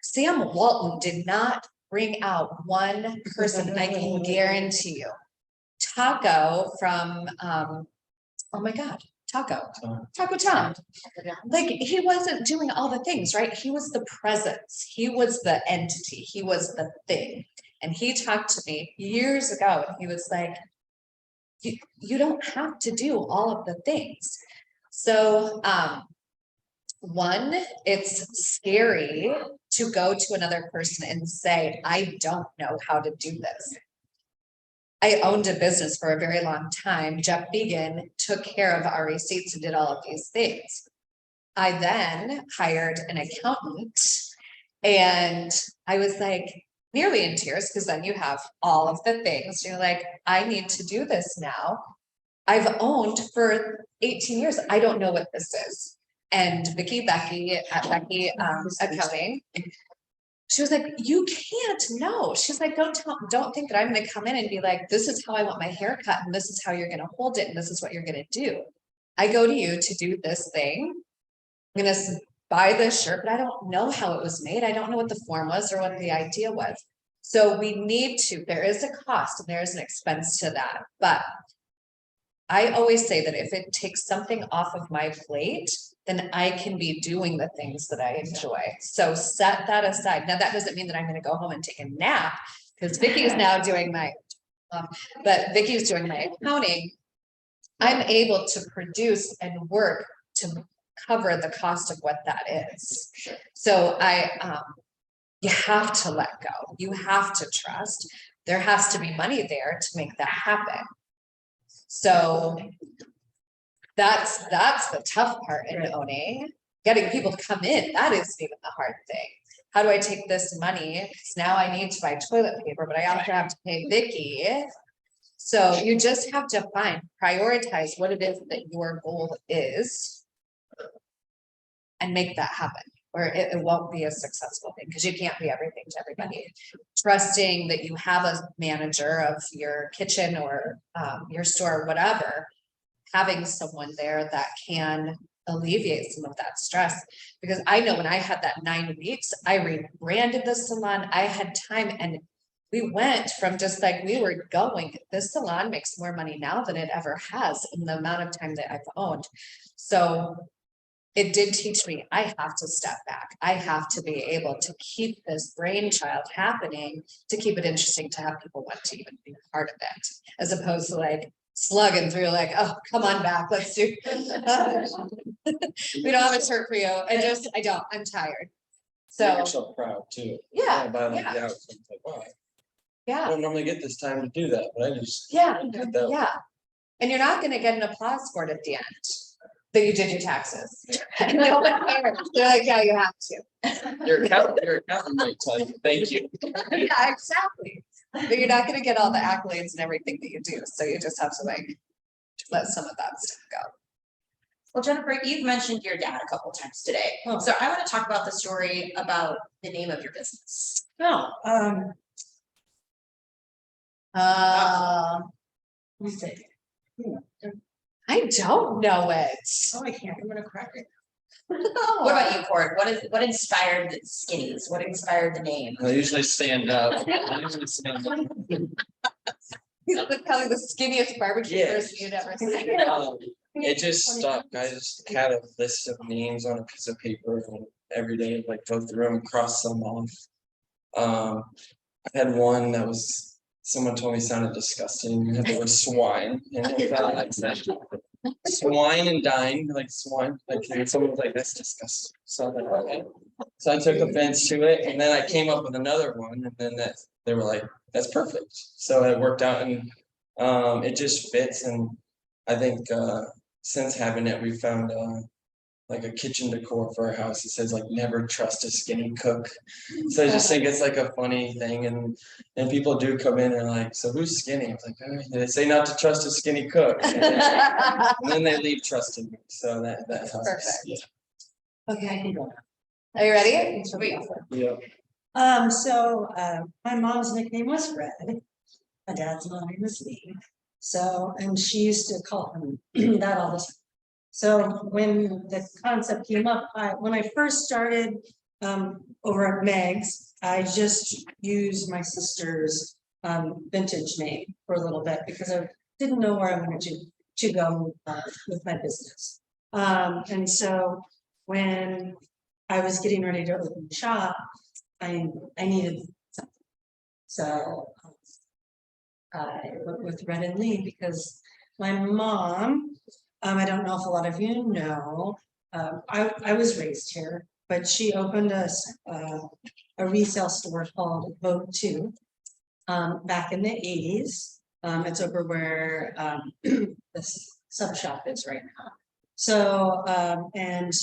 Sam Walton did not bring out one person, I can guarantee you. Taco from, oh my God, Taco Tom. Like, he wasn't doing all the things, right? He was the presence. He was the entity. He was the thing. And he talked to me years ago and he was like, you don't have to do all of the things. So, one, it's scary to go to another person and say, I don't know how to do this. I owned a business for a very long time. Jeff Began took care of our receipts and did all of these things. I then hired an accountant and I was like nearly in tears because then you have all of the things. You're like, I need to do this now. I've owned for 18 years. I don't know what this is. And Becky at Becky Accounting, she was like, you can't know. She's like, don't think that I'm gonna come in and be like, this is how I want my hair cut, and this is how you're gonna hold it, and this is what you're gonna do. I go to you to do this thing. I'm gonna buy this shirt, but I don't know how it was made. I don't know what the form was or what the idea was. So there is a cost and there is an expense to that. But I always say that if it takes something off of my plate, then I can be doing the things that I enjoy. So set that aside. Now, that doesn't mean that I'm going to go home and take a nap because Vicki is now doing but Vicki's doing my accounting. I'm able to produce and work to cover the cost of what that is. So you have to let go. You have to trust. There has to be money there to make that happen. So that's the tough part in owning. Getting people to come in, that is even the hard thing. How do I take this money? Because now I need to buy toilet paper, but I also have to pay Vicki. So you just have to prioritize what it is that your goal is and make that happen, or it won't be a successful thing because you can't be everything to everybody. Trusting that you have a manager of your kitchen or your store, or whatever, having someone there that can alleviate some of that stress. Because I know when I had that 9 weeks, I rebranded the salon. I had time and we went from just like we were going. This salon makes more money now than it ever has in the amount of time that I've owned. So it did teach me I have to step back. I have to be able to keep this brainchild happening, to keep it interesting, to have people want to even be part of it, as opposed to like slugging through like, oh, come on back, let's do. We don't have a shirt for you. I'm tired. So You're so proud too. Yeah, By like yeah. the outcome, like, wow, I yeah, don't normally get this time to do that, but I just. yeah, did that. yeah. And you're not gonna get an applause for it at the end, that you did your taxes. No one cares. They're like, yeah, you have to. Your accountant might tell you, thank you. Yeah, exactly. But you're not gonna get all the accolades and everything that you do, so you just have to like let some of that stuff go. Well, Jennifer, you've mentioned your dad a couple times today. Oh. So I want to talk about the story about the name of your business. No, Uh, let me see. I don't know it. Oh, I can't, I'm gonna crack it. What about you, Court? What inspired the skinnies? What inspired the name? I usually stand up. He's probably the skinniest barbecue Yeah. person you'd ever seen. It just stuck. I just had a list of names on a piece of paper and every day I'd like go through them, cross them off. I had one that was, someone told me sounded disgusting. It had the word swine and it felt like that. Swine and dine, like swine, like and someone was like, that's disgusting. So I was like, okay. So I took offense to it and then I came up with another one and then they were like, that's perfect. So it worked out and it just fits. And I think since having it, we found like a kitchen decor for our house. It says like never trust a skinny cook. So I just think it's like a funny thing, and people do come in and like, so who's skinny? I was like, oh, they say not to trust a skinny cook, and then they leave trusting me. So that helps. Perfect. Yeah. Okay, I can go. Are you ready? Yeah. So my mom's nickname was Fred. My dad's name was Lee. So, and she used to call him that all the time. So when the concept came up, when I first started over at Meg's, I just used my sister's vintage name for a little bit because I didn't know where I wanted to go with my business. And so when I was getting ready to open the shop, I needed something. So I went with Red and Lee because my mom, I don't know if a lot of you know, I was raised here, but she opened a resale store called Vogue 2 back in the 80s. It's over where this sub shop is right now. So, and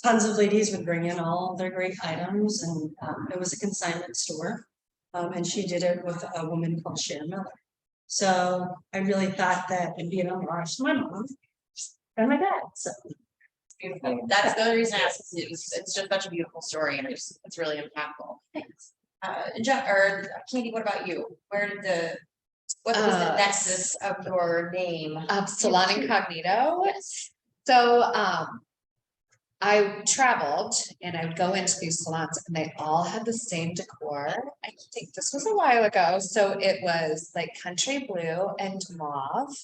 tons of ladies would bring in all their great items, and it was a consignment store. And she did it with a woman called Sharon Miller. So I really thought that it'd be an homage to my mom and my dad. So Beautiful. That's the only reason I asked. It's just such a beautiful story, and it's really impactful. thanks. Jeff or Candy, what about you? Where did what was the nexus of your name? Salon Incognito. So I traveled and I would go into these salons and they all had the same decor. I think this was a while ago. So it was like country blue and mauve.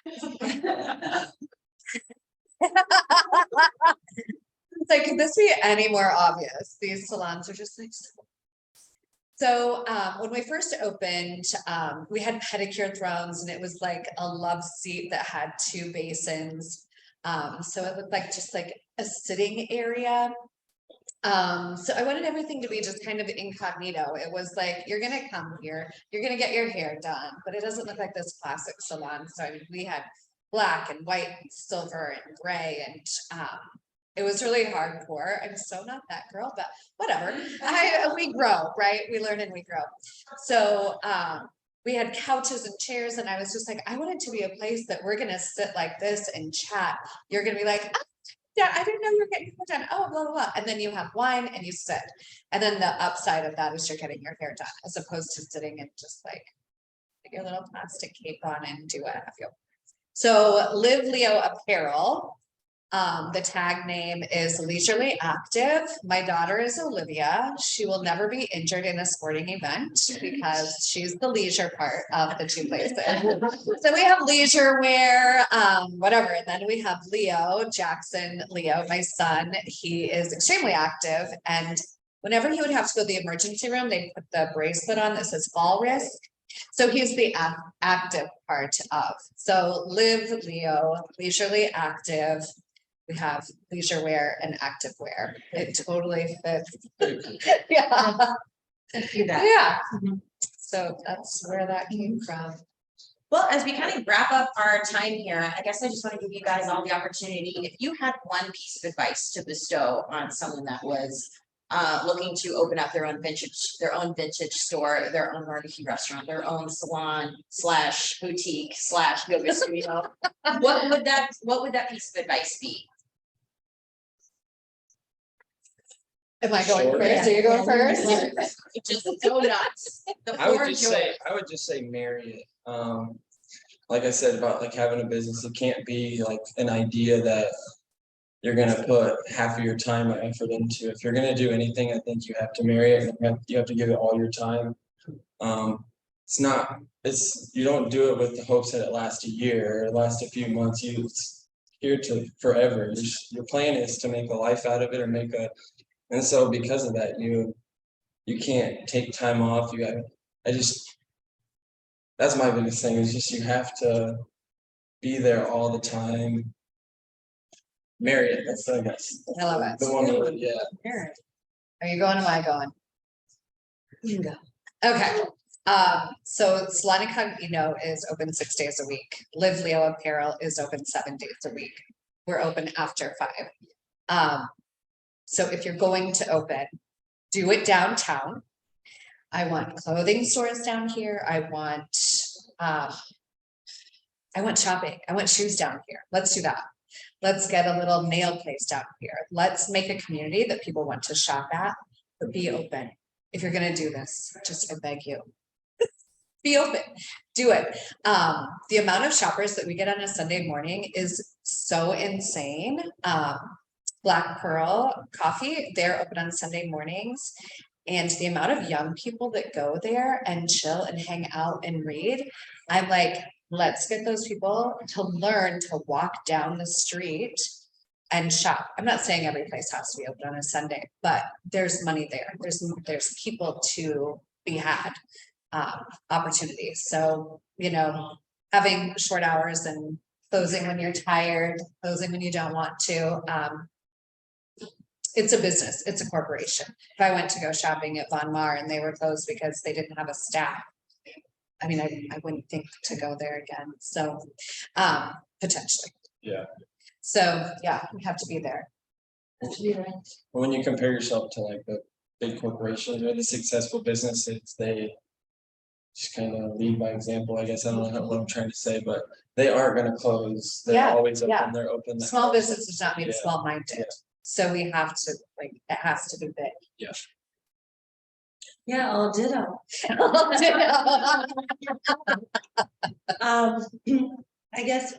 It's like, could this be any more obvious? These salons are just like so when we first opened, we had pedicure thrones and it was like a love seat that had 2 basins. So it looked like just like a sitting area. So I wanted everything to be just kind of incognito. It was like, you're gonna come here, you're gonna get your hair done, but it doesn't look like this classic salon. So I mean, we had black and white and silver and gray, and it was really hardcore. I'm so not that girl, but whatever. We grow, right? We learn and we grow. So we had couches and chairs, and I was just like, I want it to be a place that we're gonna sit like this and chat. You're gonna be like, oh, yeah, I didn't know you were getting your hair done. Oh, blah, blah, blah. And then you have wine and you sit. And then the upside of that is you're getting your hair done, as opposed to sitting and just like put your little plastic cape on and do what have you. So Live Leo Apparel. The tag name is Leisurely Active. My daughter is Olivia. She will never be injured in a sporting event because she's the leisure part of the 2 places. So we have leisure wear, whatever. And then we have Leo, Jackson Leo, my son. He is extremely active. And whenever he would have to go to the emergency room, they put the bracelet on that says fall risk. So he's the active part of. So Live Leo, Leisurely Active. We have leisure wear and active wear. It totally fits. Yeah. Yeah. So that's where that came from. Well, as we kind of wrap up our time here, I guess I just want to give you guys all the opportunity. If you had one piece of advice to bestow on someone that was looking to open up their own vintage store, their own barbecue restaurant, their own salon / boutique / yoga studio, what would that piece of advice be? Am I going Sure. first? Are you going first? Just go nuts. The I would floor just is say marry it. Like I said about like having a business, it can't be like an idea that you're gonna put half of your time or effort into. If you're gonna do anything, I think you have to marry it. And you have to give it all your time. You don't do it with the hopes that it lasts a year or lasts a few months. It's here to forever. Your plan is to make a life out of it or and so because of that, you can't take time off. That's my biggest thing is just you have to be there all the time. Marry it. That's I guess. I love it. The one, yeah. Are you going? Am I going? You go. Okay. So Salon Incognito is open 6 days a week. Live Leo Apparel is open 7 days a week. We're open after 5. So if you're going to open, do it downtown. I want clothing stores down here. I want shopping. I want shoes down here. Let's do that. Let's get a little nail place down here. Let's make a community that people want to shop at, but be open. If you're gonna do this, just I beg you, be open, do it. The amount of shoppers that we get on a Sunday morning is so insane. Black Pearl Coffee, they're open on Sunday mornings. And the amount of young people that go there and chill and hang out and read, I'm like, let's get those people to learn to walk down the street and shop. I'm not saying every place has to be open on a Sunday, but there's money there. There's people to be had, opportunities. So, you know, having short hours and closing when you're tired, closing when you don't want to, it's a business, it's a corporation. If I went to go shopping at Von Maur and they were closed because they didn't have a staff, I mean, I wouldn't think to go there again. So, potentially. Yeah. So, yeah, we have to be there. When you compare yourself to like the big corporations or the successful businesses, they just kind of lead by example, I guess. I don't know what I'm trying to say, but they aren't gonna close. They're Yeah, always open, yeah. they're open. Small business does not mean Yeah. small minded. Yeah. So we have to, like, it has to be big. Yeah, I'll ditto. I guess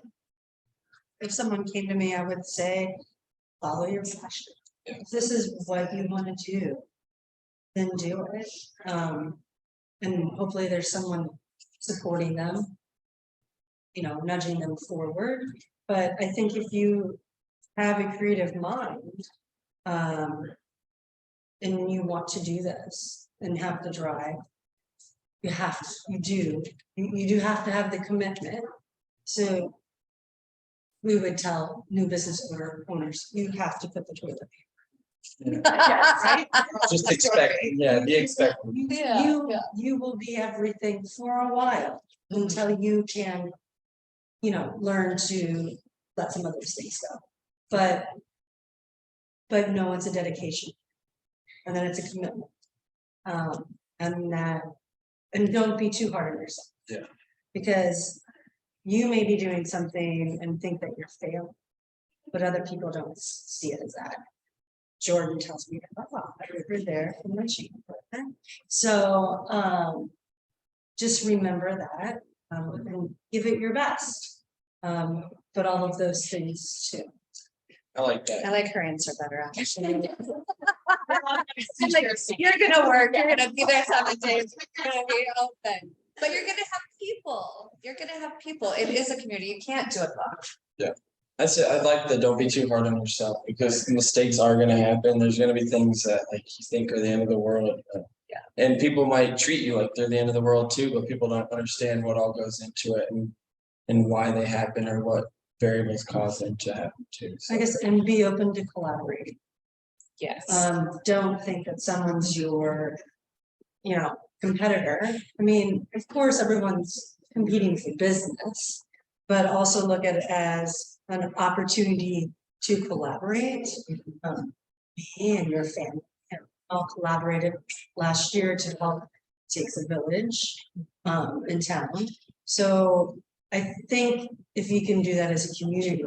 if someone came to me, I would say, follow your passion. Yeah. If this is what you want to do, then do it. And hopefully there's someone supporting them, you know, nudging them forward. But I think if you have a creative mind, and you want to do this and have the drive, you do have to have the commitment. So we would tell new business owners, you have to put the toilet paper. Right? Just expect, be expecting. You will be everything for a while until you can, you know, learn to let some of those things go. But no, it's a dedication. And then it's a commitment. And don't be too hard on yourself. Yeah. Because you may be doing something and think that you're failing, but other people don't see it as that. Jordan tells me, oh, you're there for my sheet. So just remember that and give it your best. But all of those things too. I like that. I like her answer better, actually. Like, you're gonna work, you're gonna be there 7 days, you're gonna be open, but you're gonna have people. You're gonna have people. It is a community. You can't do it alone. That's it. I like the don't be too hard on yourself because mistakes are gonna happen. There's gonna be things that like you think are the end of the world. Yeah. And people might treat you like they're the end of the world too, but people don't understand what all goes into it and why they happen or what variables cause them to happen too. So. I guess, and be open to collaborating. Yes. Don't think that someone's your, you know, competitor. I mean, of course, everyone's competing for business, but also look at it as an opportunity to collaborate. Me and your family all collaborated last year to help Takes a Village in town. So I think if you can do that as a community,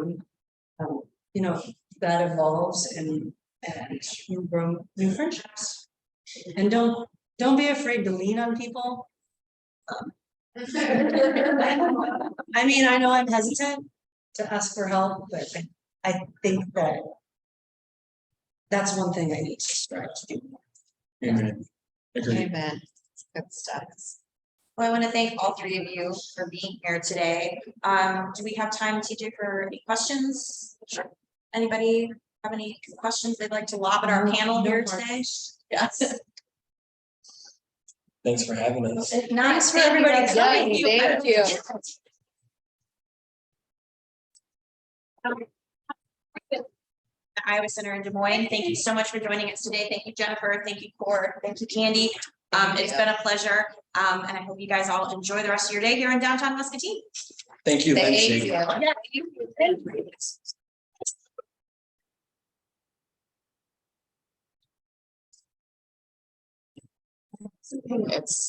you know, that evolves and you grow new friendships. And don't be afraid to lean on people. I mean, I know I'm hesitant to ask for help, but I think that that's one thing I need to strive to do. Amen. Agreed. Amen. Good stuff. Well, I want to thank all three of you for being here today. Do we have time, TJ, for any questions? Sure. Anybody have any questions they'd like to lob at our panel here today? Yes. Thanks for having us. Nice for everybody coming. Thank you. Iowa Center in Des Moines. Thank you so much for joining us today. Thank you, Jennifer. Thank you, Cord. Thank you, Candy. It's been a pleasure. And I hope you guys all enjoy the rest of your day here in downtown Muscatine. Thank you. Thank Appreciate it. you. Yeah, you. It's